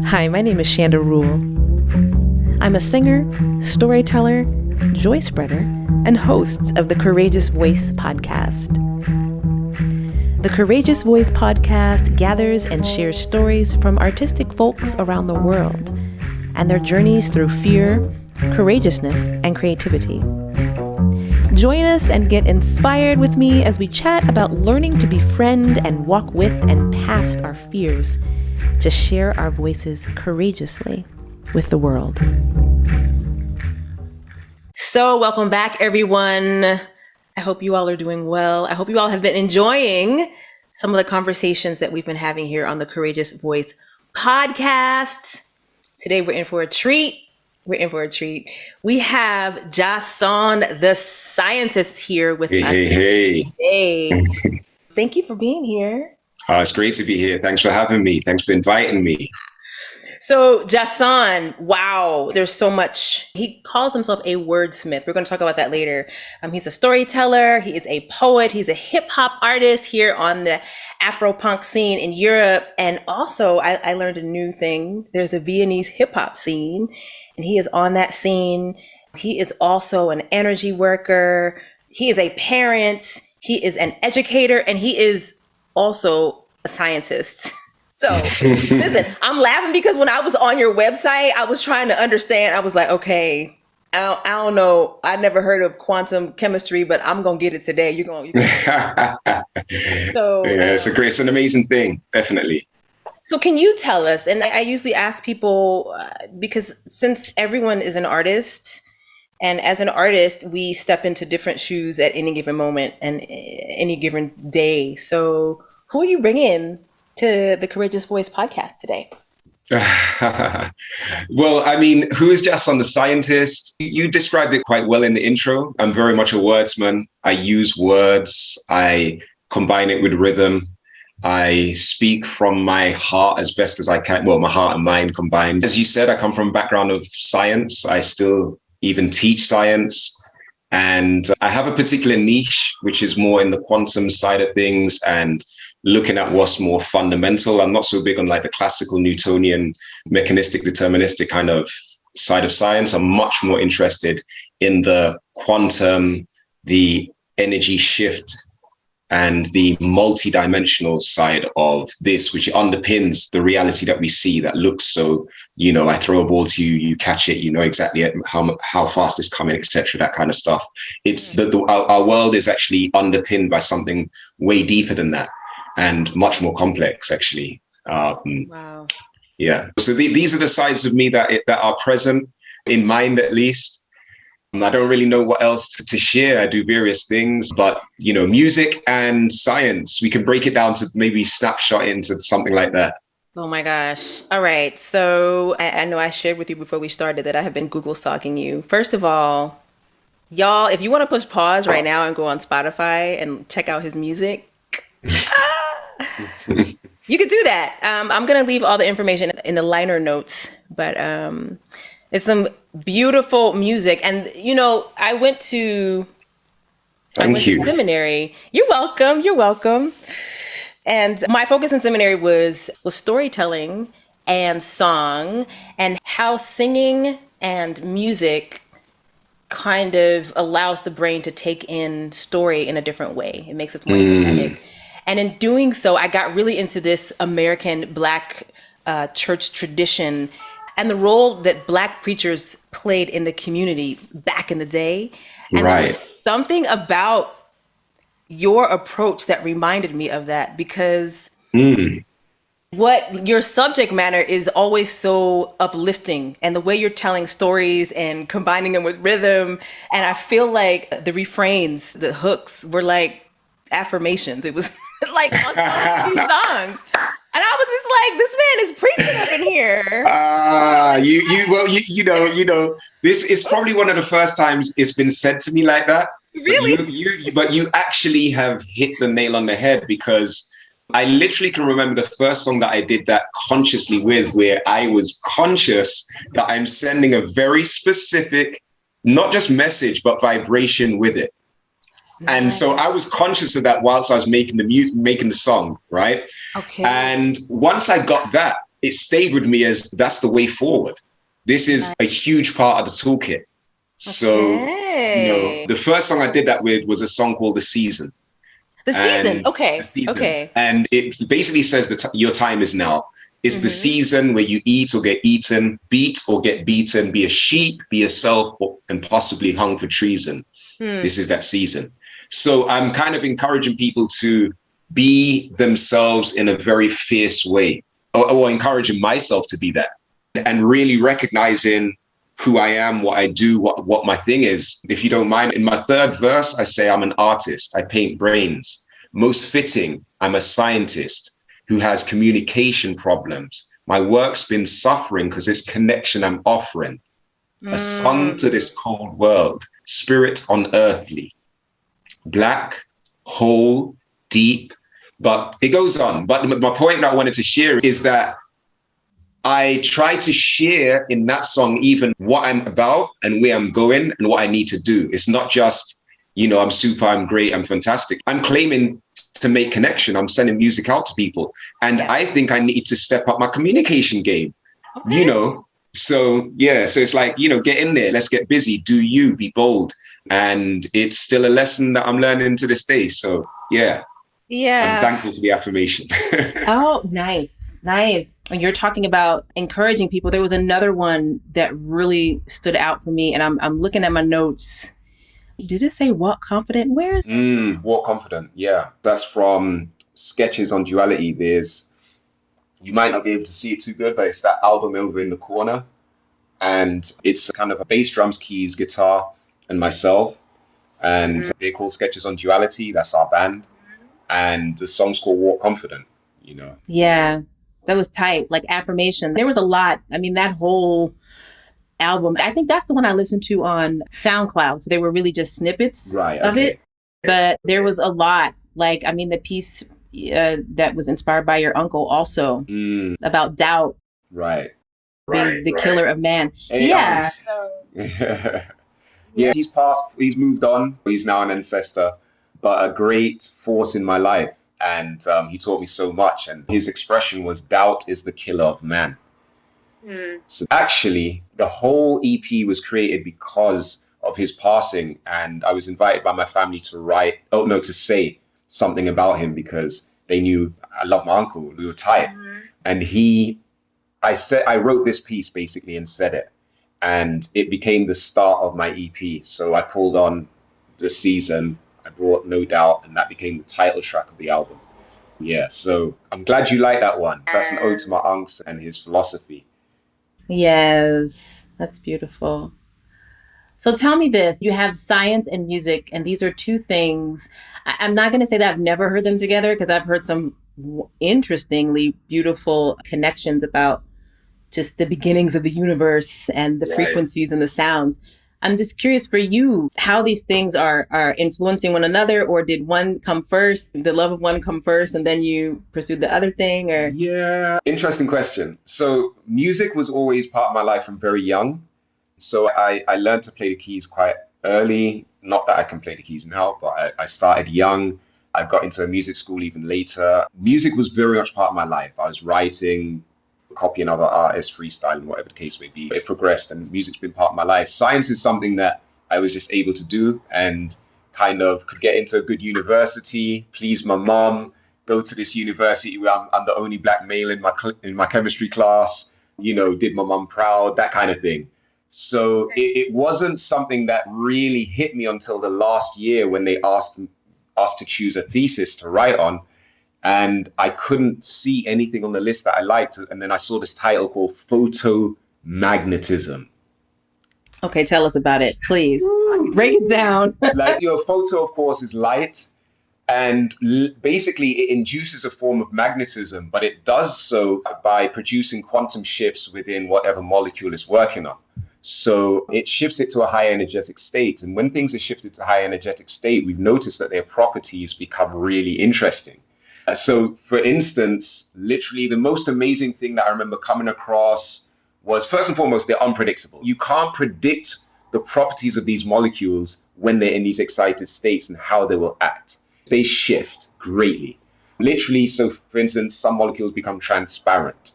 Hi, my name is Chanda Rule. I'm a singer, storyteller, joy spreader, and host of the Courageous Voice podcast. The Courageous Voice podcast gathers and shares stories from artistic folks around the world and their journeys through fear, courageousness, and creativity. Join us and get inspired with me as we chat about learning to befriend and walk with and past our fears to share our voices courageously with the world. So welcome back, everyone. I hope you all are doing well. I hope you all have been enjoying some of the conversations that we've been having here on the Courageous Voice podcast. Today, we're in for a treat. We have Jahson the Scientist here with us. Hey. Thank you for being here. Oh, it's great to be here. Thanks for having me. Thanks for inviting me. So Jahson, wow, there's so much. He calls himself a wordsmith. We're going to talk about that later. He's a storyteller. He is a poet. He's a hip hop artist here on the Afro punk scene in Europe. And also I learned a new thing. There's a Viennese hip hop scene and he is on that scene. He is also an energy worker. He is a parent. He is an educator and he is also a scientist. So listen, I'm laughing because when I was on your website, I was trying to understand. I was like, okay, I don't know. I never heard of quantum chemistry, but I'm going to get it today. You're going So yeah, it's an amazing thing. Definitely. So can you tell us, and I usually ask people, because since everyone is an artist, and as an artist, we step into different shoes at any given moment and any given day. So who are you bringing to the Courageous Voice podcast today? Well, I mean, who is Jahson the Scientist? You described it quite well in the intro. I'm very much a wordsman. I use words. I combine it with rhythm. I speak from my heart as best as I can. Well, my heart and mind combined. As you said, I come from a background of science. I still even teach science. And I have a particular niche, which is more in the quantum side of things and looking at what's more fundamental. I'm not so big on like the classical Newtonian, mechanistic, deterministic kind of side of science. I'm much more interested in the quantum, the energy shift, and the multi-dimensional side of this, which underpins the reality that we see that looks so, I throw a ball to you, you catch it, you know exactly how fast it's coming, etc., that kind of stuff. It's our world is actually underpinned by something way deeper than that and much more complex, actually. Wow. Yeah. So these are the sides of me that are present in mind, at least. I don't really know what else to share. I do various things, but, music and science, we can break it down to maybe snapshot into something like that. Oh my gosh. All right. So I know I shared with you before we started that I have been Google stalking you. First of all, y'all, if you want to push pause right now and go on Spotify and check out his music, you could do that. I'm going to leave all the information in the liner notes, but it's some beautiful music. And, I went to seminary. You're welcome. And my focus in seminary was storytelling and song and how singing and music kind of allows the brain to take in story in a different way. It makes us more empathetic. And in doing so, I got really into this American Black church tradition and the role that Black preachers played in the community back in the day. And There was something about your approach that reminded me of that, because what your subject matter is always so uplifting, and the way you're telling stories and combining them with rhythm. And I feel like the refrains, the hooks were like affirmations. It was like on these songs. And I was just like, this man is preaching up in here. This is probably one of the first times it's been said to me like that. Really? But you actually have hit the nail on the head, because I literally can remember the first song that I did that consciously with, where I was conscious that I'm sending a very specific, not just message, but vibration with it. And so I was conscious of that whilst I was making the song, right? Okay. And once I got that, it stayed with me as that's the way forward. This is a huge part of the toolkit. So, the first song I did that with was a song called The Season. The Season. Okay. The Season. Okay. And it basically says that your time is now. It's the season where you eat or get eaten, beat or get beaten, be a sheep, be yourself, and possibly hung for treason. This is that season. So I'm kind of encouraging people to be themselves in a very fierce way, or encouraging myself to be that, and really recognizing who I am, what I do, what my thing is. If you don't mind, in my third verse, I say I'm an artist. I paint brains. Most fitting, I'm a scientist who has communication problems. My work's been suffering because this connection I'm offering. A sun to this cold world, spirit unearthly, black, whole, deep, but it goes on. But my point that I wanted to share is that I try to share in that song even what I'm about and where I'm going and what I need to do. It's not just, I'm super, I'm great, I'm fantastic. I'm claiming to make connection. I'm sending music out to people. And I think I need to step up my communication game, So it's like, get in there, let's get busy, do you, be bold. And it's still a lesson that I'm learning to this day. So I'm thankful for the affirmation. Oh, nice. When you're talking about encouraging people, there was another one that really stood out for me. And I'm looking at my notes. Did it say walk confident? Where is it? Walk confident. Yeah. That's from Sketches on Duality. You might not be able to see it too good, but it's that album over in the corner. And it's kind of a bass, drums, keys, guitar, and myself. And they're called Sketches on Duality. That's our band. And the song's called Walk Confident, Yeah, that was tight. Like affirmation. There was a lot. I mean, that whole album, I think that's the one I listened to on SoundCloud. So they were really just snippets of it. But there was a lot. Like, I mean, the piece that was inspired by your uncle also about doubt. Right. Being the killer of man. So. Yeah, he's passed, he's moved on. He's now an ancestor, but a great force in my life. And he taught me so much. And his expression was, doubt is the killer of man. So actually, the whole EP was created because of his passing. And I was invited by my family to say something about him because they knew I loved my uncle. We were tight. And I wrote this piece basically and said it. And it became the start of my EP. So I pulled on The Season, I brought No Doubt, and that became the title track of the album. Yeah, so I'm glad you like that one. That's an ode to my uncle and his philosophy. Yes, that's beautiful. So tell me this, you have science and music, and these are two things. I'm not going to say that I've never heard them together because I've heard some interestingly beautiful connections about just the beginnings of the universe and the frequencies and the sounds. I'm just curious for you, how these things are influencing one another, or did one come first, the love of one come first, and then you pursued the other thing? Or interesting question. So music was always part of my life from very young. So I learned to play the keys quite early. Not that I can play the keys now, but I started young. I got into a music school even later. Music was very much part of my life. I was writing, copying other artists, freestyling, whatever the case may be. It progressed and music's been part of my life. Science is something that I was just able to do and kind of could get into a good university, please my mom, go to this university where I'm the only black male in my chemistry class, did my mom proud, that kind of thing. So it wasn't something that really hit me until the last year when they asked us to choose a thesis to write on. And I couldn't see anything on the list that I liked. And then I saw this title called Photomagnetism. Okay, tell us about it, please. Break it down. Like your photo, of course, is light. And basically, it induces a form of magnetism, but it does so by producing quantum shifts within whatever molecule it's working on. So it shifts it to a high energetic state. And when things are shifted to high energetic state, we've noticed that their properties become really interesting. So, for instance, literally the most amazing thing that I remember coming across was, first and foremost, they're unpredictable. You can't predict the properties of these molecules when they're in these excited states and how they will act. They shift greatly. Literally, so for instance, some molecules become transparent,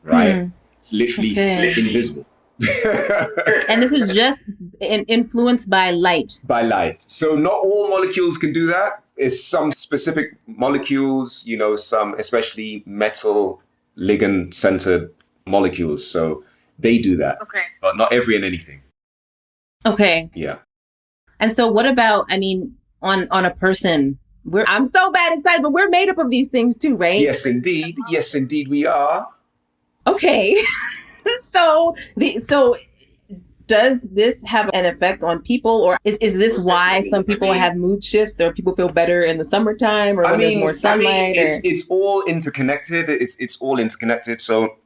right? It's literally invisible. And this is just influenced by light. By light. So not all molecules can do that. It's some specific molecules, some especially metal ligand-centered molecules. So they do that. Okay. But not every and anything. Okay. Yeah. And so what about, on a person? I'm so bad at science, but we're made up of these things too, right? Yes, indeed. Yes, indeed we are. Okay. So does this have an effect on people, or is this why some people have mood shifts, or people feel better in the summertime, or when there's more sunlight? It's all interconnected. It's all interconnected. So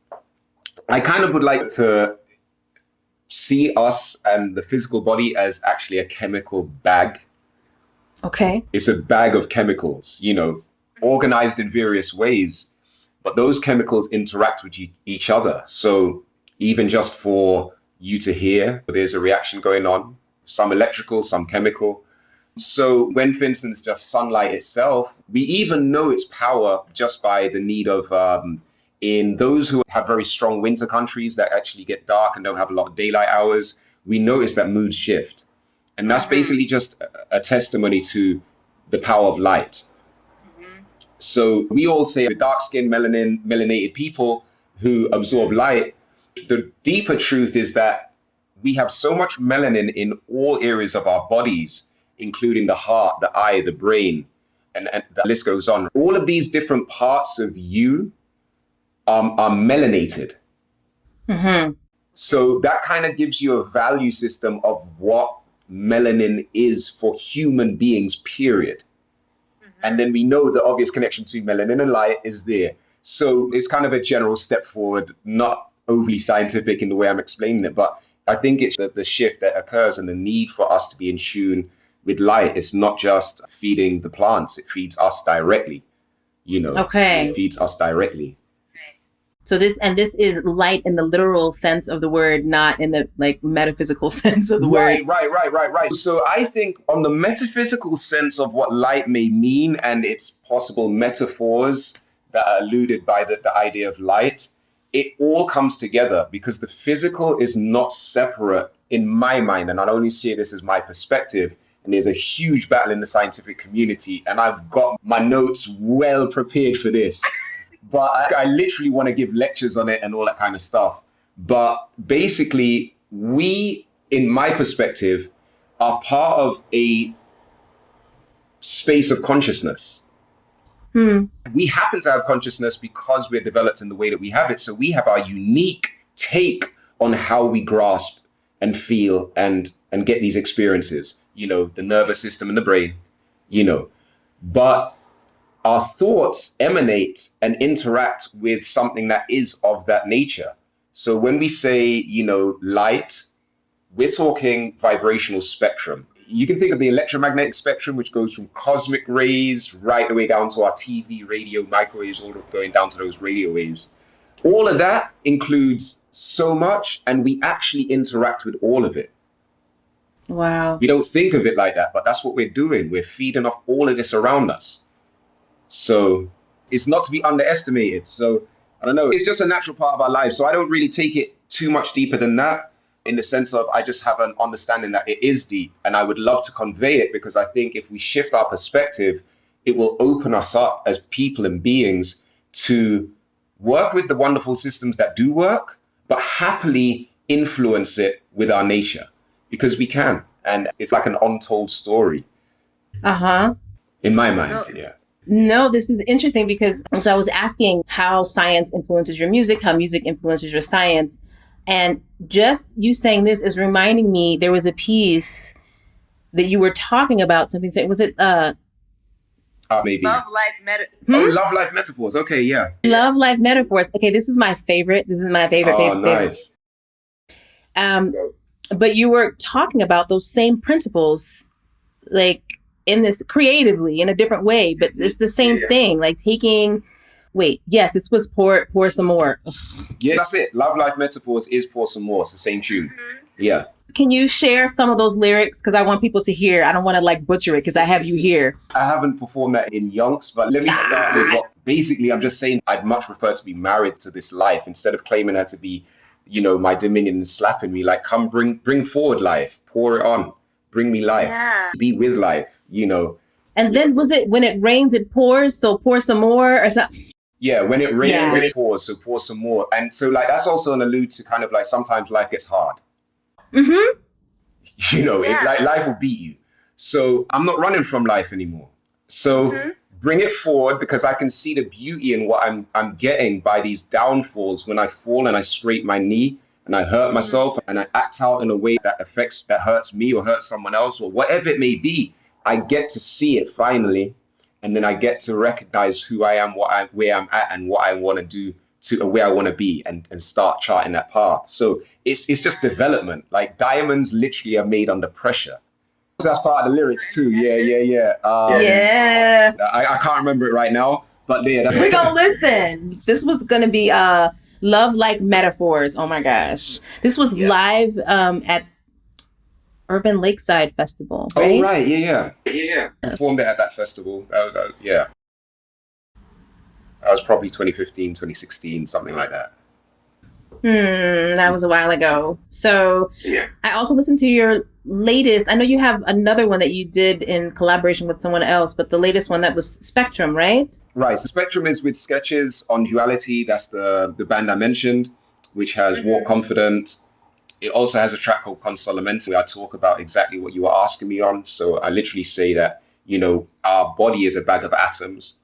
I kind of would like to see us and the physical body as actually a chemical bag. Okay. It's a bag of chemicals, organized in various ways, but those chemicals interact with each other. So even just for you to hear, there's a reaction going on, some electrical, some chemical. So when, for instance, just sunlight itself, we even know its power just by the need of, in those who have very strong winter countries that actually get dark and don't have a lot of daylight hours, we notice that moods shift. And that's basically just a testimony to the power of light. So we all say the dark-skinned, melanated people who absorb light. The deeper truth is that we have so much melanin in all areas of our bodies, including the heart, the eye, the brain, and the list goes on. All of these different parts of you are melanated. Mm-hmm. So that kind of gives you a value system of what melanin is for human beings, period. And then we know the obvious connection between melanin and light is there. So it's kind of a general step forward, not overly scientific in the way I'm explaining it, but I think it's the shift that occurs and the need for us to be in tune with light. It's not just feeding the plants, it feeds us directly. Okay. It feeds us directly. So this is light in the literal sense of the word, not in the metaphysical sense of the word. Right. So I think on the metaphysical sense of what light may mean and its possible metaphors that are alluded by the idea of light, it all comes together because the physical is not separate in my mind. And I only see this as my perspective. And there's a huge battle in the scientific community. And I've got my notes well prepared for this. But I literally want to give lectures on it and all that kind of stuff. But basically, we, in my perspective, are part of a space of consciousness. We happen to have consciousness because we're developed in the way that we have it. So we have our unique take on how we grasp and feel and get these experiences, the nervous system and the brain, But our thoughts emanate and interact with something that is of that nature. So when we say, light, we're talking vibrational spectrum. You can think of the electromagnetic spectrum, which goes from cosmic rays right the way down to our TV, radio, microwaves, all going down to those radio waves. All of that includes so much, and we actually interact with all of it. Wow. We don't think of it like that, but that's what we're doing. We're feeding off all of this around us. So it's not to be underestimated. So I don't know, it's just a natural part of our lives. So I don't really take it too much deeper than that, in the sense of I just have an understanding that it is deep and I would love to convey it, because I think if we shift our perspective, it will open us up as people and beings to work with the wonderful systems that do work, but happily influence it with our nature, because we can. And it's like an untold story. In my mind, yeah. No, this is interesting because so I was asking how science influences your music, how music influences your science. And just you saying this is reminding me, there was a piece that you were talking about something. Was it maybe Love Life Love Life Metaphors. Okay, yeah. Love Life Metaphors. Okay, this is my favorite. Oh, nice. But you were talking about those same principles, in this creatively in a different way, but it's the same thing, this was pour some more. Yeah, that's it. Love Life Metaphors is Pour Some More. It's the same tune. Yeah. Can you share some of those lyrics? Because I want people to hear. I don't want to like butcher it because I have you here. I haven't performed that in Yonks, but let me start with what basically I'm just saying I'd much prefer to be married to this life instead of claiming her to be, my dominion and slapping me. Like, come bring forward life, pour it on, bring me life, be with life. And then was it when it rains, it pours? So pour some more or something? Yeah, when it rains, it pours. So pour some more. And so like that's also an allude to kind of like sometimes life gets hard. Mm-hmm. Like life will beat you. So I'm not running from life anymore. So bring it forward because I can see the beauty in what I'm getting by these downfalls when I fall and I scrape my knee and I hurt myself and I act out in a way that hurts me or hurts someone else or whatever it may be. I get to see it finally. And then I get to recognize who I am, where I'm at and what I want to do to where I want to be and start charting that path. So it's just development. Like diamonds literally are made under pressure. So that's part of the lyrics too. Yeah. I can't remember it right now, but yeah. We're going to listen. This was going to be Love Like Metaphors. Oh my gosh. This was live at Urban Lakeside Festival, right? Oh, right. Yeah. Performed it at that festival. Yeah. That was probably 2015, 2016, something like that. That was a while ago. So I also listened to your latest. I know you have another one that you did in collaboration with someone else, but the latest one that was Spectrum, right? Right. So Spectrum is with sketches on duality. That's the band I mentioned, which has Walk Confident. It also has a track called Consolamento where I talk about exactly what you were asking me on. So I literally say that, our body is a bag of atoms.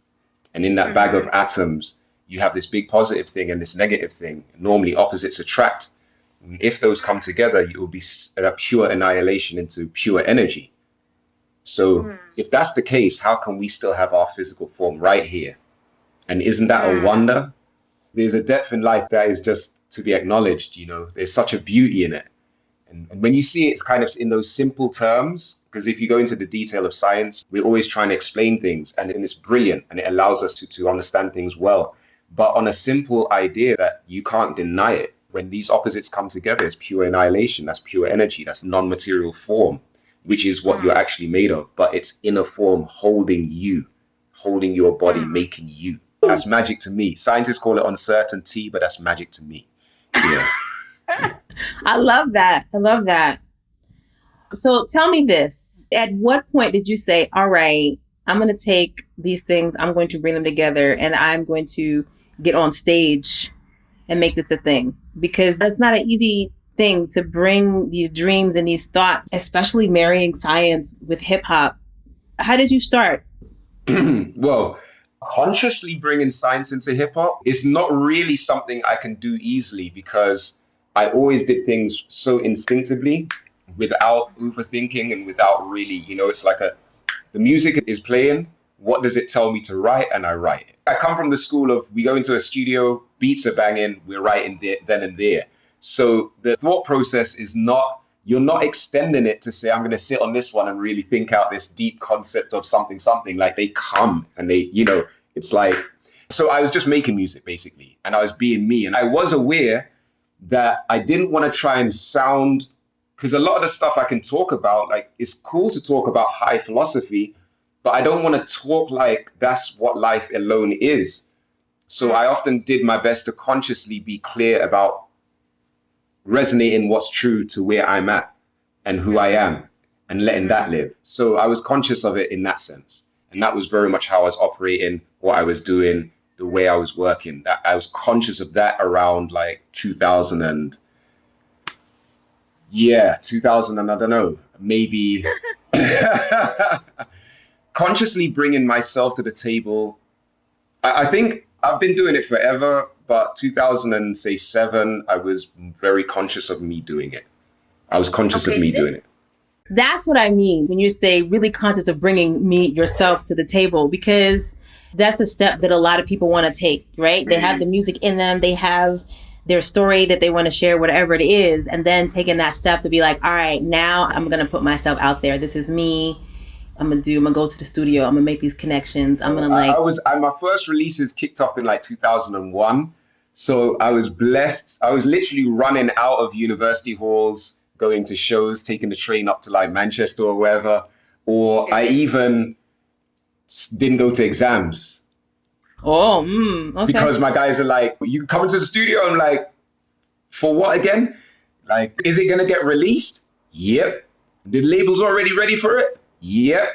And in that bag of atoms, you have this big positive thing and this negative thing. Normally opposites attract. If those come together, you will be a pure annihilation into pure energy. So if that's the case, how can we still have our physical form right here? And isn't that a wonder? There's a depth in life that is just to be acknowledged. There's such a beauty in it. And when you see it, it's kind of in those simple terms, because if you go into the detail of science, we're always trying to explain things and it's brilliant and it allows us to understand things well. But on a simple idea that you can't deny it, when these opposites come together, it's pure annihilation, that's pure energy, that's non-material form, which is what you're actually made of. But it's inner form holding your body, making you. That's magic to me. Scientists call it uncertainty, but that's magic to me. Yeah. I love that. So tell me this. At what point did you say, all right, I'm going to take these things, I'm going to bring them together, and I'm going to get on stage and make this a thing? Because that's not an easy thing to bring these dreams and these thoughts, especially marrying science with hip hop. How did you start? Well, consciously bringing science into hip hop is not really something I can do easily because I always did things so instinctively without overthinking and without really, it's like the music is playing. What does it tell me to write? And I write it. I come from the school of we go into a studio, beats are banging, we're writing there, then and there. So the thought process is you're not extending it to say, I'm going to sit on this one and really think out this deep concept of something. Like they come and they, it's like, so I was just making music basically. And I was being me. And I was aware that I didn't want to try and sound, because a lot of the stuff I can talk about, like it's cool to talk about high philosophy, but I don't want to talk like that's what life alone is. So I often did my best to consciously be clear about resonating what's true to where I'm at and who I am and letting that live. So I was conscious of it in that sense. And that was very much how I was operating, what I was doing, the way I was working. That I was conscious of that around like 2000 and I don't know, maybe consciously bringing myself to the table. I think I've been doing it forever, but 2007, I was very conscious of me doing it. I was conscious of me doing it. That's what I mean when you say really conscious of bringing yourself to the table, because that's a step that a lot of people want to take, right? They have the music in them. They have their story that they want to share, whatever it is. And then taking that step to be like, all right, now I'm going to put myself out there. This is me. I'm going to go to the studio. I'm going to make these connections. I'm going to my first releases kicked off in like 2001. So I was blessed. I was literally running out of university halls, going to shows, taking the train up to like Manchester or wherever. Or I even didn't go to exams. Oh, okay. Because my guys are like, you come into the studio? I'm like, for what again? Like, is it going to get released? Yep. The label's already ready for it? Yep.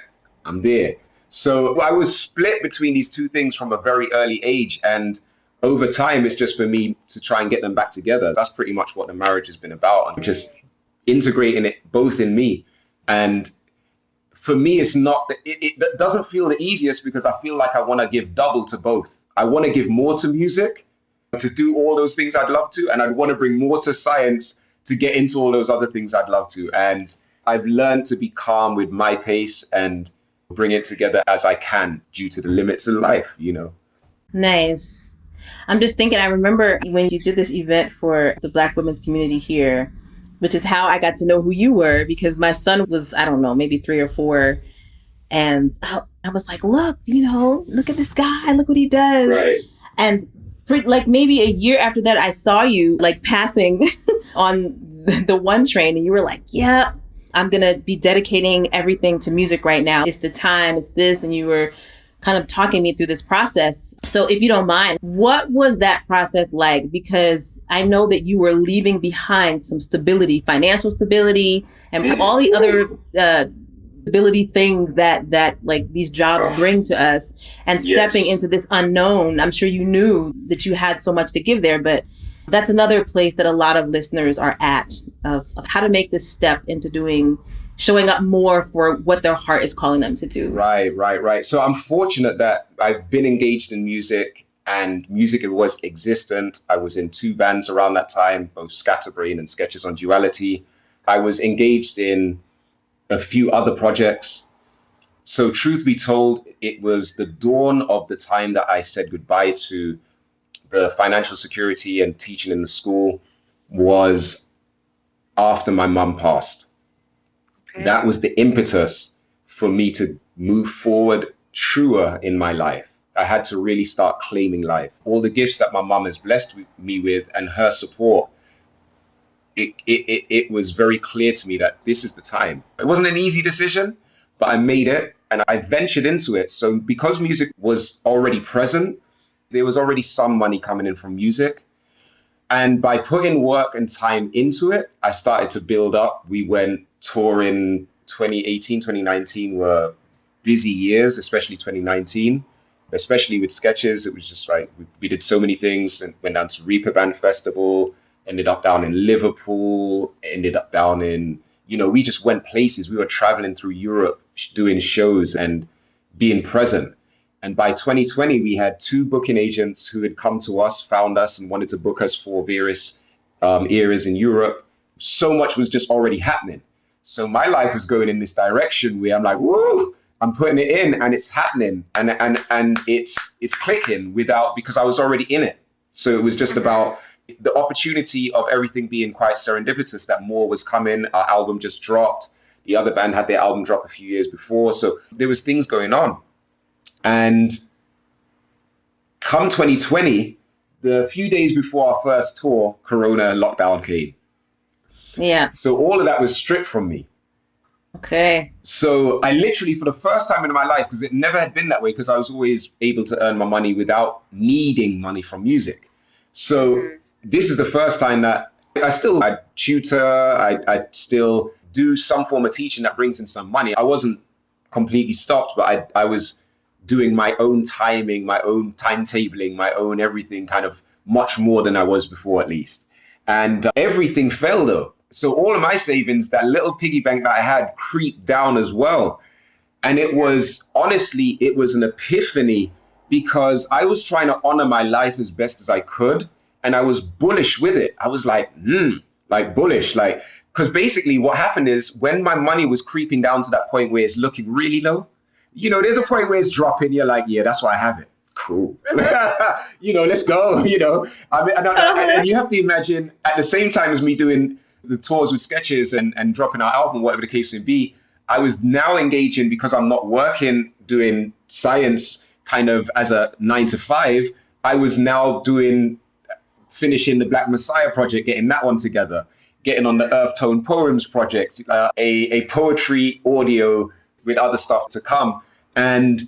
I'm there. So I was split between these two things from a very early age. And over time, it's just for me to try and get them back together. That's pretty much what the marriage has been about. And just integrating it both in me. And for me, it's not, it doesn't feel the easiest because I feel like I want to give double to both. I want to give more to music, to do all those things I'd love to. And I'd want to bring more to science to get into all those other things I'd love to. And I've learned to be calm with my pace and bring it together as I can due to the limits of life, you know. Nice. I'm just thinking, I remember when you did this event for the Black women's community here, which is how I got to know who you were, because my son was, I don't know, maybe 3 or 4. And I was like, look, look at this guy, look what he does. Right. And like maybe a year after that, I saw you like passing on the 1 train and you were like, yeah, I'm going to be dedicating everything to music right now. It's the time, it's this. And you were kind of talking me through this process. So if you don't mind, what was that process like? Because I know that you were leaving behind some stability, financial stability, and all the other stability things that like these jobs bring to us, and stepping into this unknown. I'm sure you knew that you had so much to give there, but that's another place that a lot of listeners are at of how to make this step into showing up more for what their heart is calling them to do. Right. So I'm fortunate that I've been engaged in music, and music was existent. I was in 2 bands around that time, both Scatterbrain and Sketches on Duality. I was engaged in a few other projects. So truth be told, it was the dawn of the time that I said goodbye to the financial security and teaching in the school was after my mum passed. Okay. That was the impetus for me to move forward truer in my life. I had to really start claiming life. All the gifts that my mum has blessed me with and her support, it was very clear to me that this is the time. It wasn't an easy decision, but I made it and I ventured into it. So because music was already present, there was already some money coming in from music. And by putting work and time into it, I started to build up. We went touring 2018, 2019 were busy years, especially 2019, especially with Sketches. It was just like, we did so many things and went down to Reaper Band Festival, ended up down in Liverpool, ended up down in, we just went places. We were traveling through Europe, doing shows and being present. And by 2020, we had 2 booking agents who had come to us, found us and wanted to book us for various areas in Europe. So much was just already happening. So my life was going in this direction where I'm like, whoa, I'm putting it in and it's happening. And it's clicking because I was already in it. So it was just about the opportunity of everything being quite serendipitous, that more was coming. Our album just dropped. The other band had their album drop a few years before. So there was things going on. And come 2020, the few days before our first tour, Corona lockdown came. Yeah. So all of that was stripped from me. Okay. So I literally, for the first time in my life, because it never had been that way, because I was always able to earn my money without needing money from music. So this is the first time that I tutor, I still do some form of teaching that brings in some money. I wasn't completely stopped, but I was doing my own timing, my own timetabling, my own everything, kind of much more than I was before, at least. And everything fell though. So all of my savings, that little piggy bank that I had, creeped down as well. And it was, honestly, it was an epiphany, because I was trying to honor my life as best as I could. And I was bullish with it. I was like, bullish, because basically what happened is when my money was creeping down to that point where it's looking really low, there's a point where it's dropping. You're like, yeah, that's why I have it. Cool. Let's go, and you have to imagine at the same time as me doing the tours with Sketches and dropping our album, whatever the case may be, I was now engaging, because I'm not working doing science kind of as a 9 to 5. I was now finishing the Black Messiah project, getting that one together, getting on the Earth Tone Poems project, a poetry audio with other stuff to come. And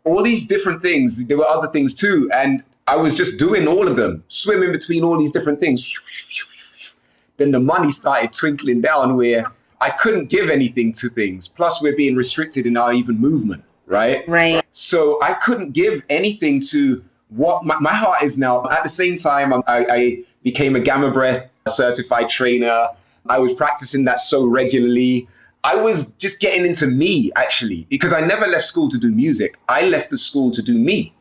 all these different things, there were other things too. And I was just doing all of them, swimming between all these different things. Then the money started twinkling down where I couldn't give anything to things. Plus we're being restricted in our even movement, right? Right. So I couldn't give anything to what my heart is now. At the same time, I became a Gamma Breath certified trainer. I was practicing that so regularly. I was just getting into me, actually, because I never left school to do music. I left the school to do me.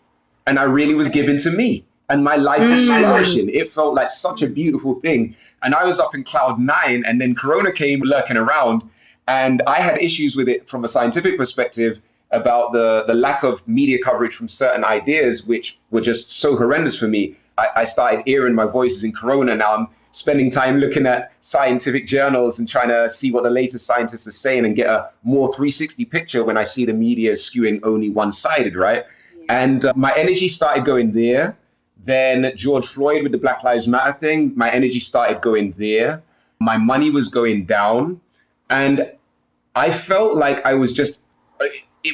And I really was given to me. And my life was flourishing. It felt like such a beautiful thing. And I was up in cloud 9, and then Corona came lurking around. And I had issues with it from a scientific perspective about the lack of media coverage from certain ideas, which were just so horrendous for me. I started hearing my voices in Corona. Now I'm spending time looking at scientific journals and trying to see what the latest scientists are saying and get a more 360 picture when I see the media skewing only one-sided, right? And my energy started going there. Then George Floyd with the Black Lives Matter thing, my energy started going there. My money was going down. And I felt like I was just,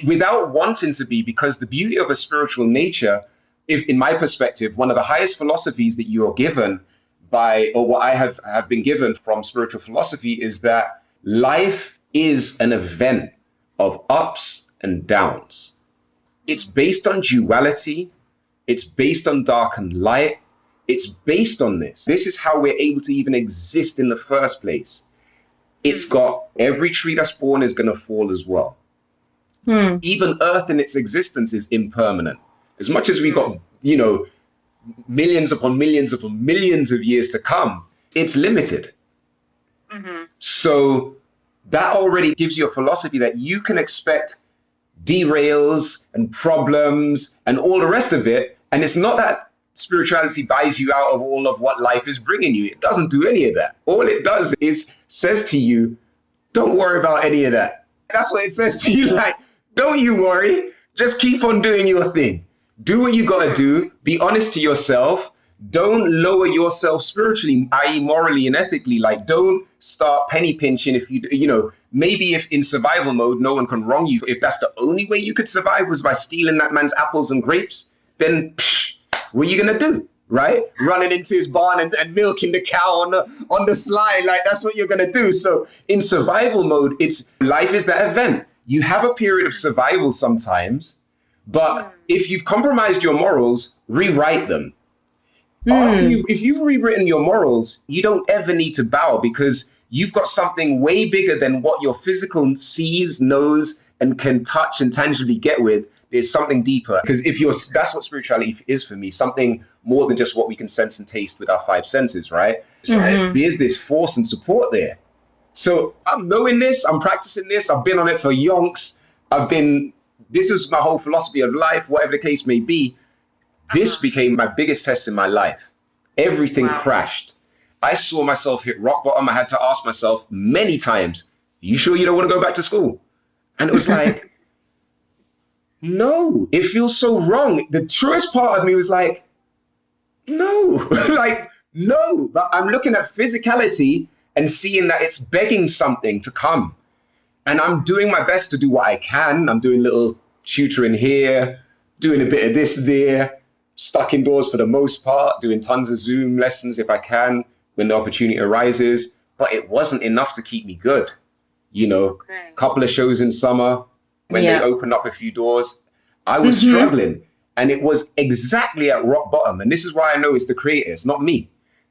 without wanting to be, because the beauty of a spiritual nature, if in my perspective, one of the highest philosophies that you are given by, or what I have been given from spiritual philosophy, is that life is an event of ups and downs. It's based on duality. It's based on dark and light. It's based on this. This is how we're able to even exist in the first place. It's got every tree that's born is going to fall as well. Even Earth in its existence is impermanent. As much as we got, millions upon millions upon millions of years to come, it's limited. So that already gives you a philosophy that you can expect derails and problems and all the rest of it. And it's not that spirituality buys you out of all of what life is bringing you. It doesn't do any of that. All it does is says to you, don't worry about any of that. That's what it says to you. Like, don't you worry. Just keep on doing your thing. Do what you got to do. Be honest to yourself. Don't lower yourself spiritually, i.e. morally and ethically. Like, don't start penny pinching if maybe if in survival mode, no one can wrong you. If that's the only way you could survive was by stealing that man's apples and grapes, then what are you going to do, right? Running into his barn and milking the cow on the sly, like that's what you're going to do. So in survival mode, life is that event. You have a period of survival sometimes, but if you've compromised your morals, rewrite them. If you've rewritten your morals, you don't ever need to bow because you've got something way bigger than what your physical sees, knows, and can touch and tangibly get with. There's something deeper. Because that's what spirituality is for me, something more than just what we can sense and taste with our 5 senses, right? There's this force and support there. So I'm knowing this, I'm practicing this, I've been on it for yonks. This is my whole philosophy of life, whatever the case may be. This became my biggest test in my life. Everything crashed. I saw myself hit rock bottom. I had to ask myself many times, you sure you don't want to go back to school? And it was like, no, it feels so wrong. The truest part of me was like, no, no. But I'm looking at physicality and seeing that it's begging something to come. And I'm doing my best to do what I can. I'm doing little tutoring here, doing a bit of this there, stuck indoors for the most part, doing tons of Zoom lessons if I can when the opportunity arises. But it wasn't enough to keep me good. Couple of shows in summer, when they opened up a few doors, I was struggling. And it was exactly at rock bottom. And this is why I know it's the creator, it's not me.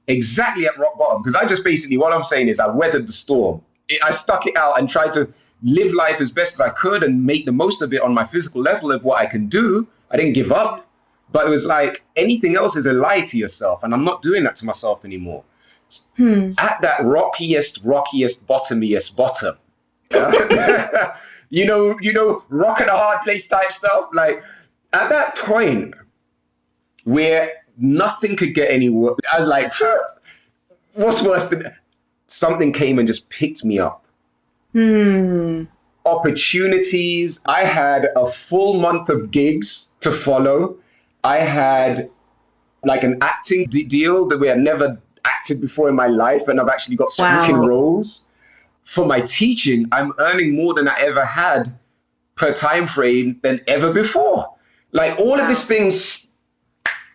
Exactly at rock bottom. Because I just basically, what I'm saying is I weathered the storm. I stuck it out and tried to live life as best as I could and make the most of it on my physical level of what I can do. I didn't give up. But it was like anything else is a lie to yourself. And I'm not doing that to myself anymore. At that rockiest, bottomiest bottom. Rock at a hard place type stuff. Like at that point where nothing could get any worse, I was like, what's worse than that? Something came and just picked me up. Opportunities. I had a full month of gigs to follow. I had like an acting deal that we had never acted before in my life, and I've actually got speaking roles. For my teaching, I'm earning more than I ever had per time frame than ever before. Like all of these things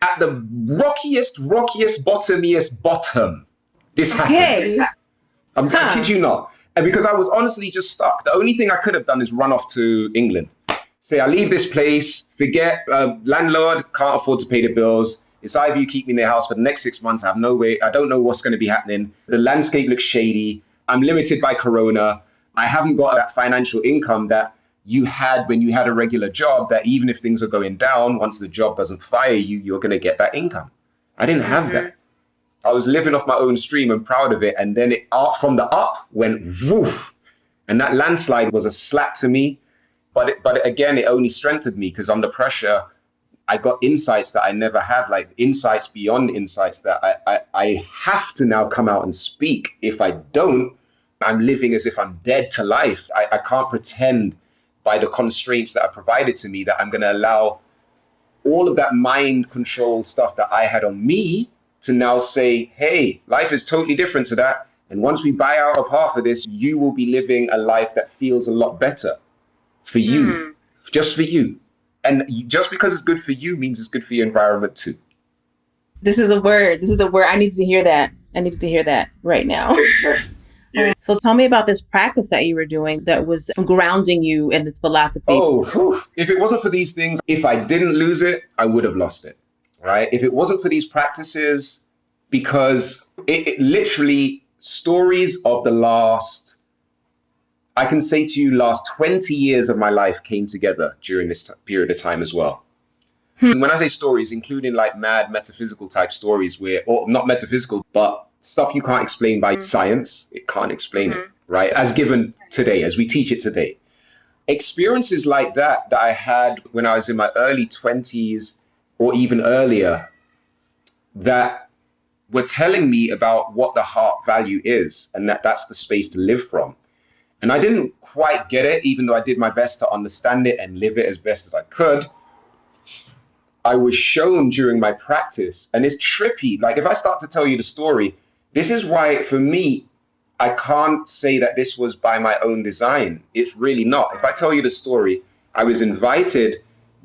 at the rockiest, bottomiest bottom. This happened. I kid you not. And because I was honestly just stuck, the only thing I could have done is run off to England. Say, I leave this place, forget, landlord, can't afford to pay the bills. It's either you keep me in the house for the next 6 months, I have no way, I don't know what's going to be happening. The landscape looks shady. I'm limited by Corona. I haven't got that financial income that you had when you had a regular job, that even if things are going down, once the job doesn't fire you, you're going to get that income. I didn't have that. I was living off my own stream and proud of it. And then it from the up went woof. And that landslide was a slap to me. But again, it only strengthened me because under pressure, I got insights that I never had, like insights beyond insights that I have to now come out and speak. If I don't, I'm living as if I'm dead to life. I can't pretend by the constraints that are provided to me that I'm going to allow all of that mind control stuff that I had on me to now say, hey, life is totally different to that. And once we buy out of half of this, you will be living a life that feels a lot better for you, just for you. And just because it's good for you means it's good for your environment too. This is a word. I need to hear that. I need to hear that right now. So tell me about this practice that you were doing that was grounding you in this philosophy. If it wasn't for these things, if I didn't lose it, I would have lost it. Right? If it wasn't for these practices, because it literally stories of the last, I can say to you, last 20 years of my life came together during this period of time as well. When I say stories, including like mad metaphysical type stories or not metaphysical, but stuff you can't explain by science. It can't explain it, right? As given today, as we teach it today. Experiences like that I had when I was in my early 20s or even earlier that were telling me about what the heart value is and that's the space to live from. And I didn't quite get it, even though I did my best to understand it and live it as best as I could. I was shown during my practice, and it's trippy. Like if I start to tell you the story, this is why for me, I can't say that this was by my own design. It's really not. If I tell you the story, I was invited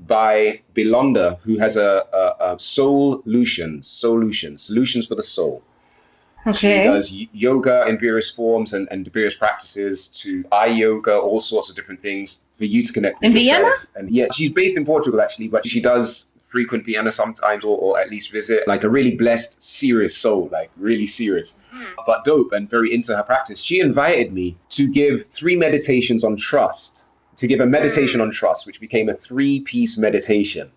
by Belonda, who has a solutions for the soul. Okay. She does yoga in various forms and various practices to eye yoga, all sorts of different things for you to connect with yourself. Vienna? And yeah, she's based in Portugal actually, but she does frequent Vienna sometimes or at least visit. Like a really blessed, serious soul, like really serious, but dope and very into her practice. She invited me to give 3 meditations on trust, to give a meditation on trust, which became a 3-piece meditation.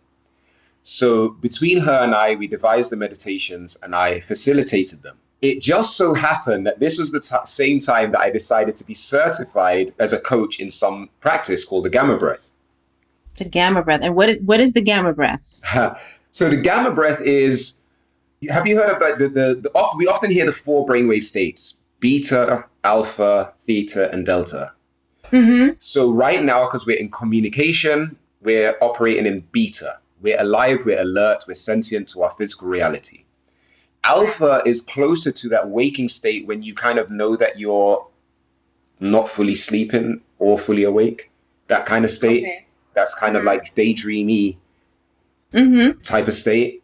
So between her and I, we devised the meditations and I facilitated them. It just so happened that this was the same time that I decided to be certified as a coach in some practice called the Gamma Breath. The Gamma Breath. And what is the Gamma Breath? So the Gamma Breath is, have you heard about we often hear the 4 brainwave states, beta, alpha, theta, and delta. Mm-hmm. So right now, because we're in communication, we're operating in beta. We're alive, we're alert, we're sentient to our physical reality. Alpha is closer to that waking state when you kind of know that you're not fully sleeping or fully awake, that kind of state. Okay. That's kind of like daydreamy type of state.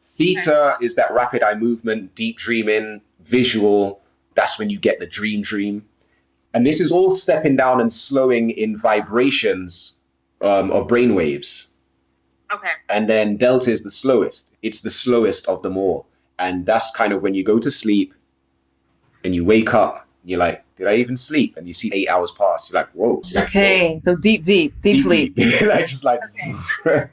Theta is that rapid eye movement, deep dreaming, visual. That's when you get the dream. And this is all stepping down and slowing in vibrations of brain waves. Okay. And then delta is the slowest. It's the slowest of them all. And that's kind of when you go to sleep and you wake up, you're like, did I even sleep? And you see 8 hours pass. You're like, whoa. Okay. Whoa. So deep sleep. Like, just like, okay.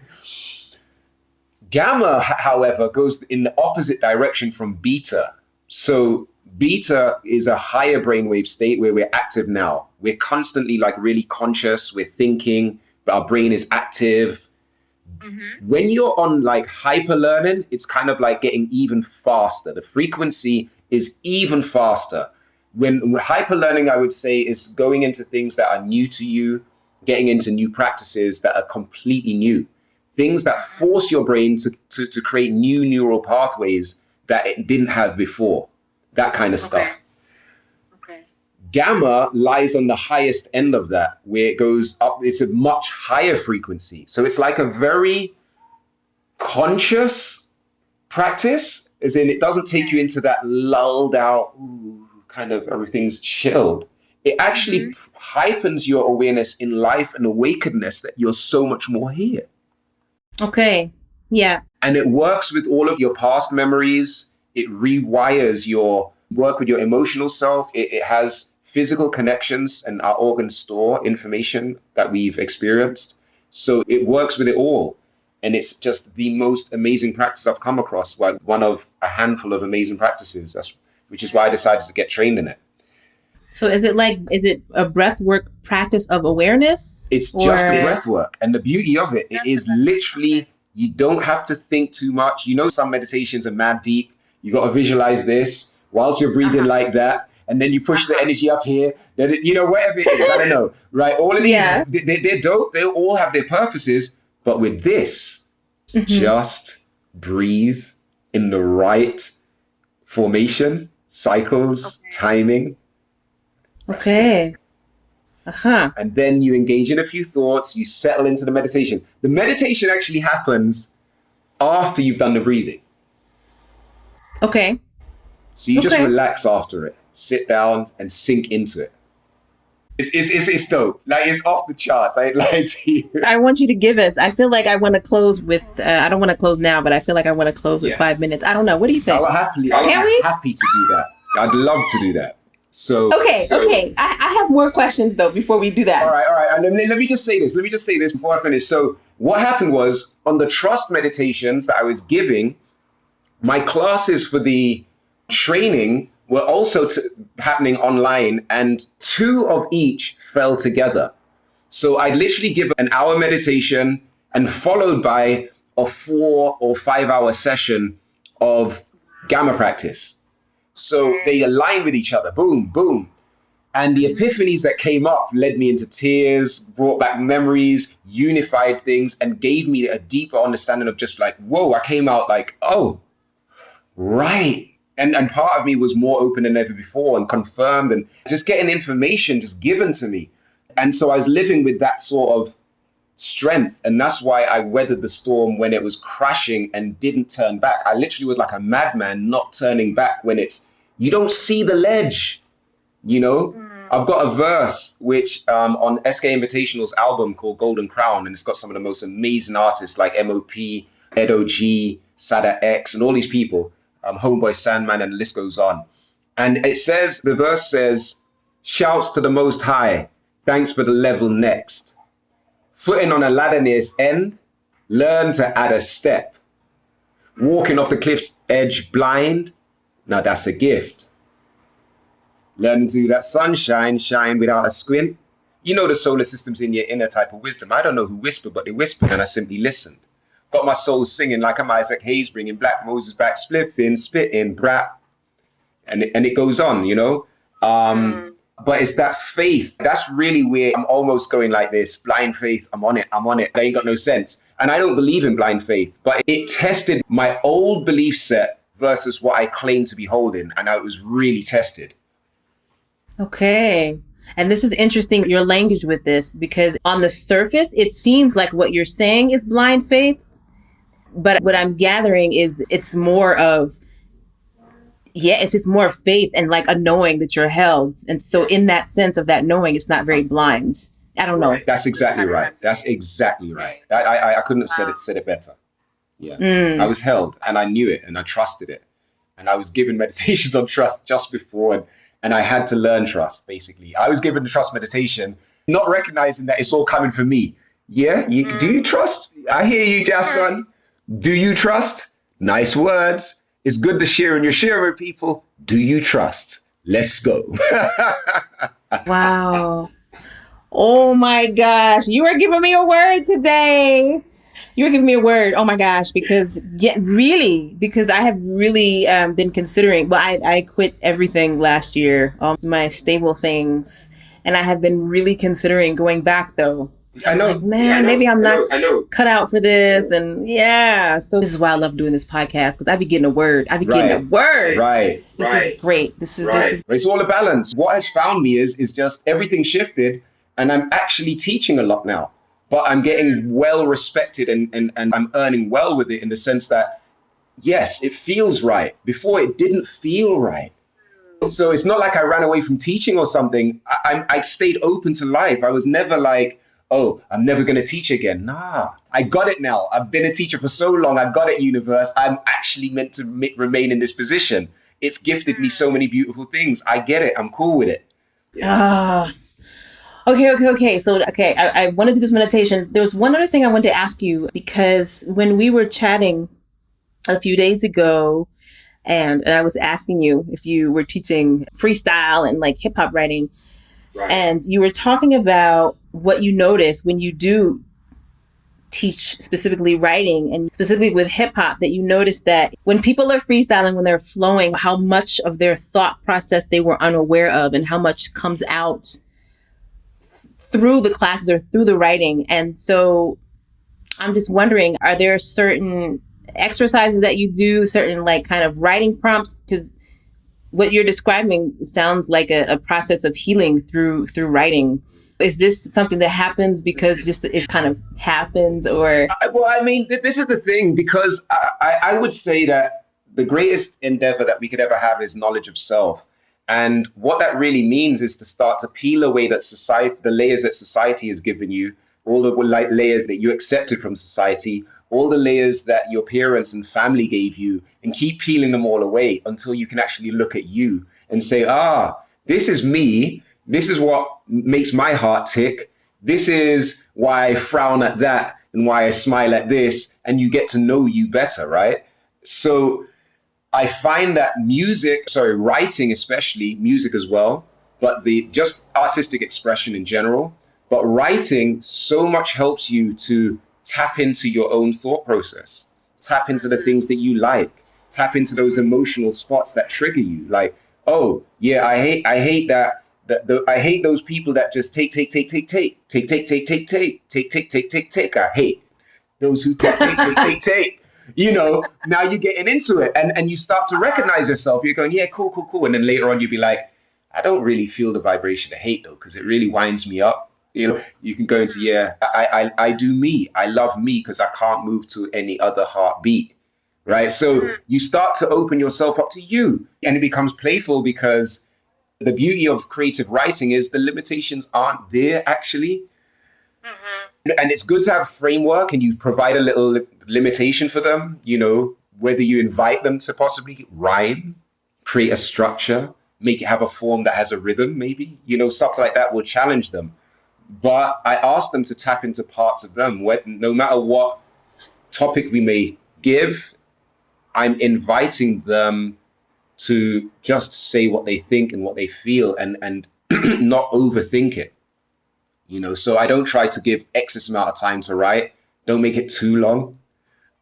Gamma, however, goes in the opposite direction from beta. So beta is a higher brainwave state where we're active now. We're constantly like really conscious. We're thinking, but our brain is active. Mm-hmm. When you're on like hyper learning, it's kind of like getting even faster. The frequency is even faster. When hyper learning, I would say, is going into things that are new to you, getting into new practices that are completely new, things that force your brain to create new neural pathways that it didn't have before. That kind of stuff. Okay. Gamma lies on the highest end of that, where it goes up. It's a much higher frequency. So it's like a very conscious practice, as in it doesn't take you into that lulled out, ooh, kind of everything's chilled. It actually hypens your awareness in life and awakenedness that you're so much more here. Okay. Yeah. And it works with all of your past memories. It rewires your work with your emotional self. It has physical connections, and our organs store information that we've experienced. So it works with it all. And it's just the most amazing practice I've come across. Like one of a handful of amazing practices, which is why I decided to get trained in it. So is it a breath work practice of awareness? It's just a breath work. And the beauty of it is literally, you don't have to think too much. You know, some meditations are mad deep. You got to visualize this whilst you're breathing like that. And then you push the energy up here. Then, whatever it is, I don't know. Right? All of these, they're dope. They all have their purposes. But with this, just breathe in the right formation, cycles, timing. Okay. And then you engage in a few thoughts, you settle into the meditation. The meditation actually happens after you've done the breathing. Okay. So you just relax after it, sit down and sink into it. It's dope. Like, it's off the charts. I ain't lying to you. I want you to give us, I feel like I want to close with, I don't want to close now, but I feel like I want to close with 5 minutes. I don't know. What do you think? I'm happy to do that. I'd love to do that. So Okay. I have more questions though before we do that. All right. Let me just say this. Before I finish. So what happened was, on the trust meditations that I was giving, my classes for the training were also happening online, and 2 of each fell together. So I'd literally give an hour meditation and followed by a 4 or 5 hour session of gamma practice. So they align with each other, boom, boom. And the epiphanies that came up led me into tears, brought back memories, unified things, and gave me a deeper understanding of just like, whoa, I came out like, oh, right. And part of me was more open than ever before and confirmed, and just getting information just given to me. And so I was living with that sort of strength. And that's why I weathered the storm when it was crashing and didn't turn back. I literally was like a madman, not turning back when you don't see the ledge, I've got a verse which on SK Invitational's album called Golden Crown, and it's got some of the most amazing artists like M.O.P., Edo G, Sada X, and all these people, Homeboy Sandman, and the list goes on. And the verse says, shouts to the Most High, thanks for the level next. Footing on a ladder near its end, learn to add a step. Walking off the cliff's edge blind, now that's a gift. Learning to do that sunshine, shine without a squint. You know the solar system's in your inner type of wisdom. I don't know who whispered, but they whispered and I simply listened. Got my soul singing like I'm Isaac Hayes, bringing Black Moses back, spliffing, spitting, brat. And it goes on, But it's that faith. That's really where I'm almost going like this. Blind faith, I'm on it. They ain't got no sense. And I don't believe in blind faith, but it tested my old belief set versus what I claim to be holding. And it was really tested. Okay. And this is interesting, your language with this, because on the surface, it seems like what you're saying is blind faith. But what I'm gathering is it's more of, it's just more faith and like a knowing that you're held. And so in that sense of that knowing, it's not very blind. I don't know. That's exactly right. I couldn't have said it better. Yeah. I was held and I knew it and I trusted it. And I was given meditations on trust just before. And I had to learn trust, basically. I was given the trust meditation, not recognizing that it's all coming from me. Yeah? Do you trust? I hear you, Jahson. Do you trust? Nice words. It's good to share, and you're sharing with people. Do you trust? Let's go. Wow. Oh my gosh. You are giving me a word today. You're giving me a word. Oh my gosh. Because I have really been considering, I quit everything last year, all my stable things. And I have been really considering going back though. I know. Like, man, maybe I'm not I know. cut out for this. And yeah, so this is why I love doing this podcast, because I be getting a word. Right. This is great. This is. It's all a balance. What has found me is just everything shifted, and I'm actually teaching a lot now. But I'm getting well respected and I'm earning well with it, in the sense that, yes, it feels right. Before, it didn't feel right. So it's not like I ran away from teaching or something. I stayed open to life. I was never like, oh, I'm never going to teach again. Nah, I got it now. I've been a teacher for so long. I got it, universe. I'm actually meant to remain in this position. It's gifted me so many beautiful things. I get it. I'm cool with it. Yeah. Okay. So, I want to do this meditation. There was one other thing I wanted to ask you, because when we were chatting a few days ago, and I was asking you if you were teaching freestyle and like hip hop writing, right. And you were talking about what you notice when you do teach specifically writing, and specifically with hip hop, that you notice that when people are freestyling, when they're flowing, how much of their thought process they were unaware of, and how much comes out through the classes or through the writing. And so I'm just wondering, are there certain exercises that you do, certain like kind of writing prompts? Because what you're describing sounds like a process of healing through writing. Is this something that happens because just it kind of happens, or? This is the thing, because I would say that the greatest endeavor that we could ever have is knowledge of self. And what that really means is to start to peel away the layers that society has given you, all the layers that you accepted from society, all the layers that your parents and family gave you, and keep peeling them all away until you can actually look at you and say, this is me. This is what makes my heart tick. This is why I frown at that and why I smile at this. And you get to know you better, right? So I find that writing, especially music as well, but just artistic expression in general, but writing so much helps you to tap into your own thought process, tap into the things that you like, tap into those emotional spots that trigger you. Like, oh yeah, I hate that. I hate those people that just take. I hate those who take. You know, now you're getting into it, and you start to recognize yourself. You're going, yeah, cool. And then later on, you'll be like, I don't really feel the vibration of hate though, because it really winds me up. You know, you can go into, I do me. I love me because I can't move to any other heartbeat. Right. So you start to open yourself up to you, and it becomes playful, because the beauty of creative writing is the limitations aren't there actually. Mm-hmm. And it's good to have a framework, and you provide a little limitation for them, you know, whether you invite them to possibly rhyme, create a structure, make it have a form that has a rhythm, maybe, you know, stuff like that will challenge them. But I ask them to tap into parts of them, no matter what topic we may give. I'm inviting them to just say what they think and what they feel, and not overthink it. You know, so I don't try to give excess amount of time to write. Don't make it too long.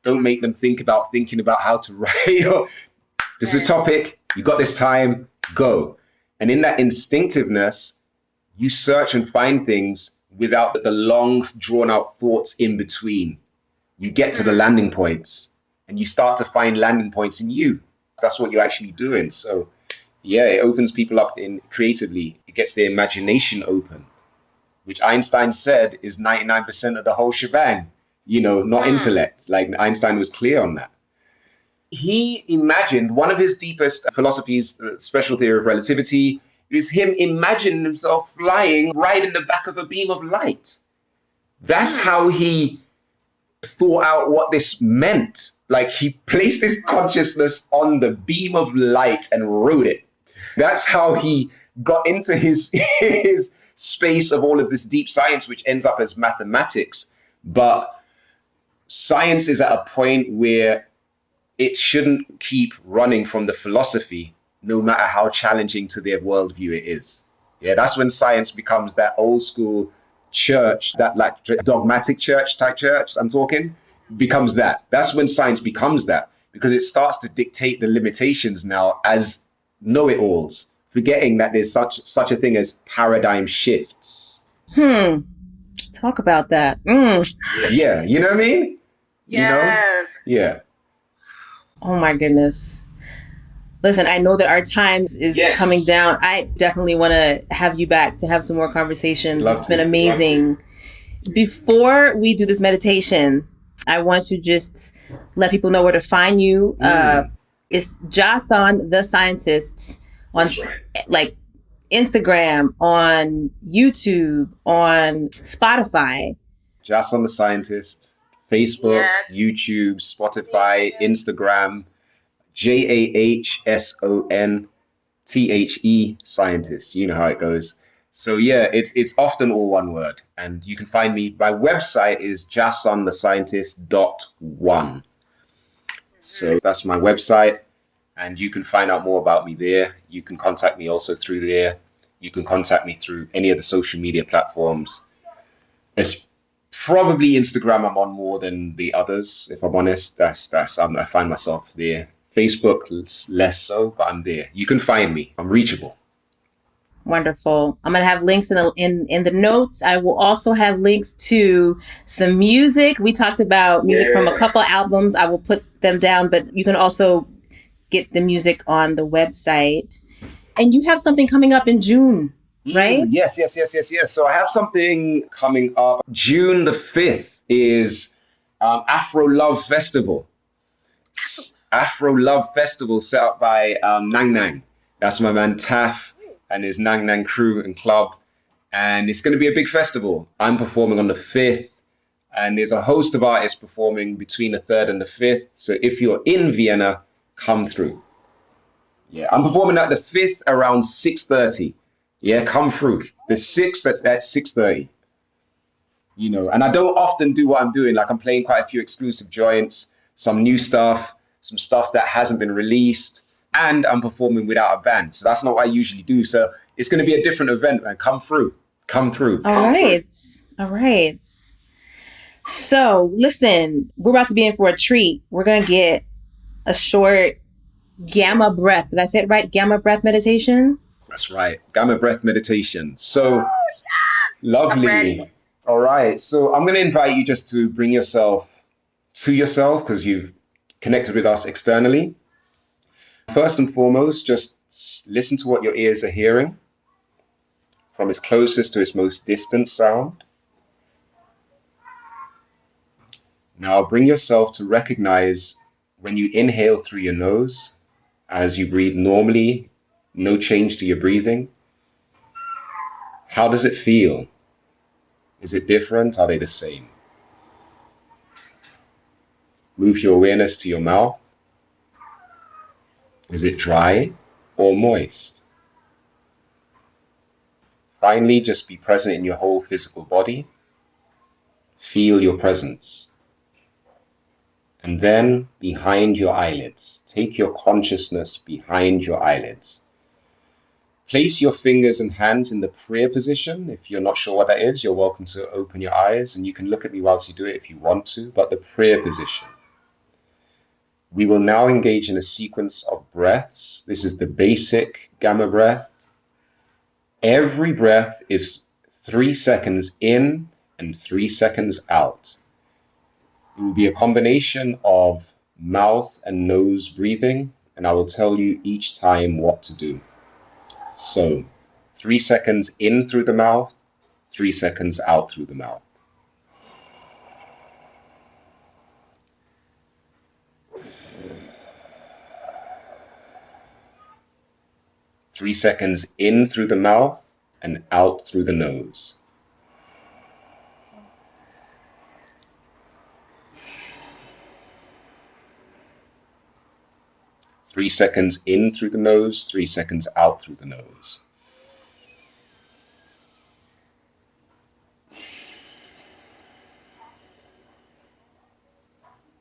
Don't make them thinking about how to write. This is a topic, you got this time, go. And in that instinctiveness, you search and find things without the long drawn out thoughts in between. You get to the landing points, and you start to find landing points in you. That's what you're actually doing. So yeah, it opens people up creatively. It gets their imagination open, which Einstein said is 99% of the whole shebang, you know, not intellect. Like Einstein was clear on that. He imagined one of his deepest philosophies, special theory of relativity, is him imagining himself flying right in the back of a beam of light. That's how he thought out what this meant. Like, he placed his consciousness on the beam of light and wrote it. That's how he got into his space of all of this deep science, which ends up as mathematics. But science is at a point where it shouldn't keep running from the philosophy, no matter how challenging to their worldview it is. Yeah, that's when science becomes that old school church, that like dogmatic church type church I'm talking, becomes that. That's when science becomes that, because it starts to dictate the limitations now as know-it-alls, forgetting that there's such a thing as paradigm shifts. Talk about that. Yeah, you know what I mean? You know? Yeah. Oh my goodness. Listen, I know that our time is coming down. I definitely want to have you back to have some more conversations. It's been amazing. Before we do this meditation, I want to just let people know where to find you. It's Jahson the Scientist on like Instagram, on YouTube, on Spotify. Jahson the Scientist, Facebook, YouTube, Spotify, Instagram, JAHSONTHE Scientist. You know how it goes. So yeah, it's often all one word. And you can find me, my website is JahsonTheScientist.one. So that's my website. And you can find out more about me there. You can contact me also through there. You can contact me through any of the social media platforms. It's probably Instagram I'm on more than the others, if I'm honest. I find myself there. Facebook less so, but I'm there. You can find me. I'm reachable. Wonderful. I'm going to have links in the notes. I will also have links to some music. We talked about music from a couple albums. I will put them down, but you can also get the music on the website. And you have something coming up in June, right? Yes. So I have something coming up. June the 5th is Afro Love Festival. Afro Love Festival set up by Nang Nang. That's my man Taff and his Nang Nang crew and club. And it's going to be a big festival. I'm performing on the 5th. And there's a host of artists performing between the 3rd and the 5th. So if you're in Vienna, come through. Yeah, I'm performing at the 5th around 6:30. Yeah, come through. The 6th at 6:30. You know, and I don't often do what I'm doing. Like I'm playing quite a few exclusive joints, some new stuff, some stuff that hasn't been released, and I'm performing without a band. So that's not what I usually do. So it's going to be a different event, man. Come through. Come through. All right. So listen, we're about to be in for a treat. We're going to get a short gamma breath. Did I say it right? Gamma breath meditation? That's right. Gamma breath meditation. So lovely. All right. So I'm going to invite you just to bring yourself to yourself because you've connected with us externally. First and foremost, just listen to what your ears are hearing from its closest to its most distant sound. Now bring yourself to recognize when you inhale through your nose, as you breathe normally, no change to your breathing. How does it feel? Is it different? Are they the same? Move your awareness to your mouth. Is it dry or moist? Finally, just be present in your whole physical body. Feel your presence. And then behind your eyelids, take your consciousness behind your eyelids. Place your fingers and hands in the prayer position. If you're not sure what that is, you're welcome to open your eyes and you can look at me whilst you do it if you want to, but the prayer position. We will now engage in a sequence of breaths. This is the basic gamma breath. Every breath is 3 seconds in and 3 seconds out. It will be a combination of mouth and nose breathing, and I will tell you each time what to do. So 3 seconds in through the mouth, 3 seconds out through the mouth. Three seconds in through the mouth and out through the nose. Three seconds in through the nose, 3 seconds out through the nose.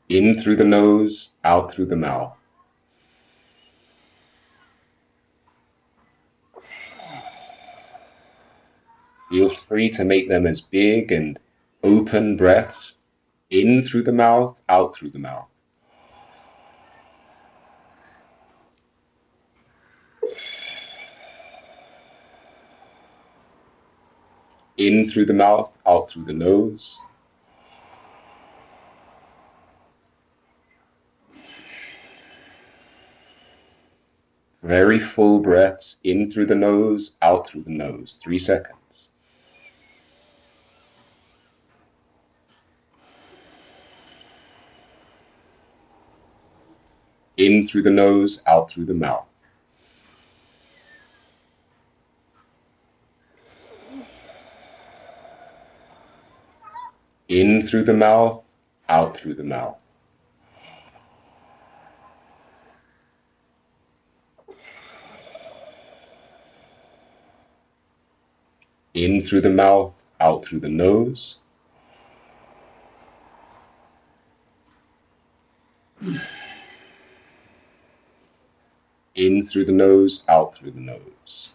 In through the nose, out through the mouth. Feel free to make them as big and open breaths. In through the mouth, out through the mouth. In through the mouth, out through the nose. Very full breaths, in through the nose, out through the nose. 3 seconds. In through the nose, out through the mouth. In through the mouth, out through the mouth. In through the mouth, out through the nose. In through the nose, out through the nose.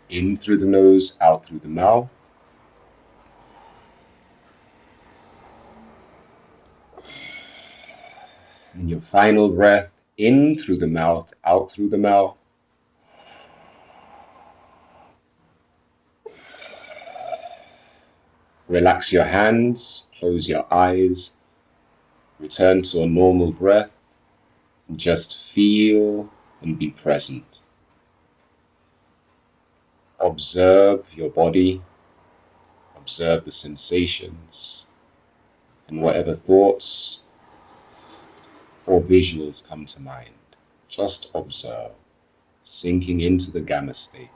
In through the nose, out through the mouth. And your final breath, in through the mouth, out through the mouth. Relax your hands, close your eyes, return to a normal breath, and just feel and be present. Observe your body, observe the sensations, and whatever thoughts or visuals come to mind. Just observe, sinking into the gamma state.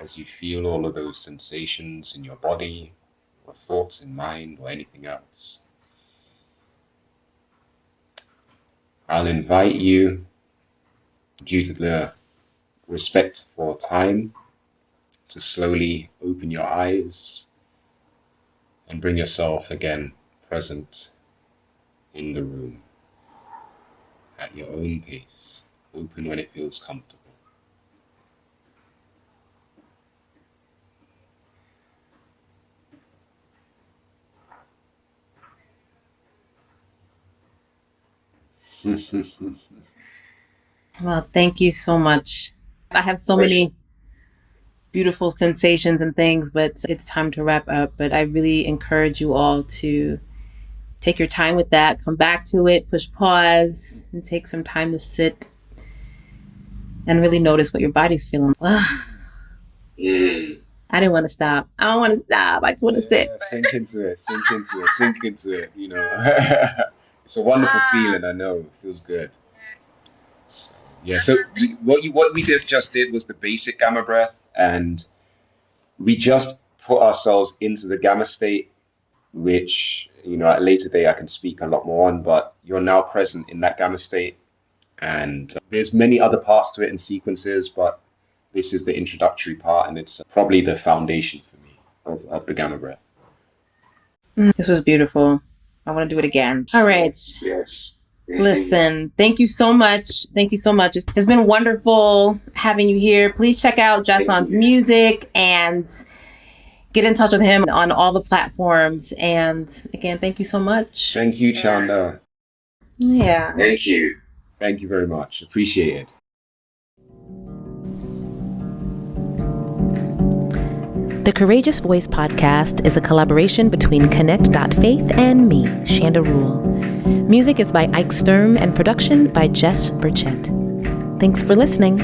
As you feel all of those sensations in your body, or thoughts in mind, or anything else, I'll invite you, due to the respect for time, to slowly open your eyes and bring yourself again present in the room at your own pace. Open when it feels comfortable. Well, thank you so much. I have so many beautiful sensations and things, but it's time to wrap up. But I really encourage you all to take your time with that, come back to it, push pause, and take some time to sit and really notice what your body's feeling. I didn't want to stop. I don't want to stop. I just want to sit. Sink into it, you know. It's a wonderful feeling, I know. It feels good. So, what we just did was the basic gamma breath, and we just put ourselves into the gamma state, which, you know, at a later day I can speak a lot more on, but you're now present in that gamma state. And there's many other parts to it and sequences, but this is the introductory part, and it's probably the foundation for me of the gamma breath. This was beautiful. I want to do it again. All right. Yes. Listen, thank you so much. Thank you so much. It's been wonderful having you here. Please check out Jahson's music and get in touch with him on all the platforms. And again, thank you so much. Thank you, Chanda. Yeah. Thank you. Thank you very much. Appreciate it. The Courageous Voice podcast is a collaboration between Connect.Faith and me, Chanda Rule. Music is by Ike Sturm and production by Jess Burchett. Thanks for listening.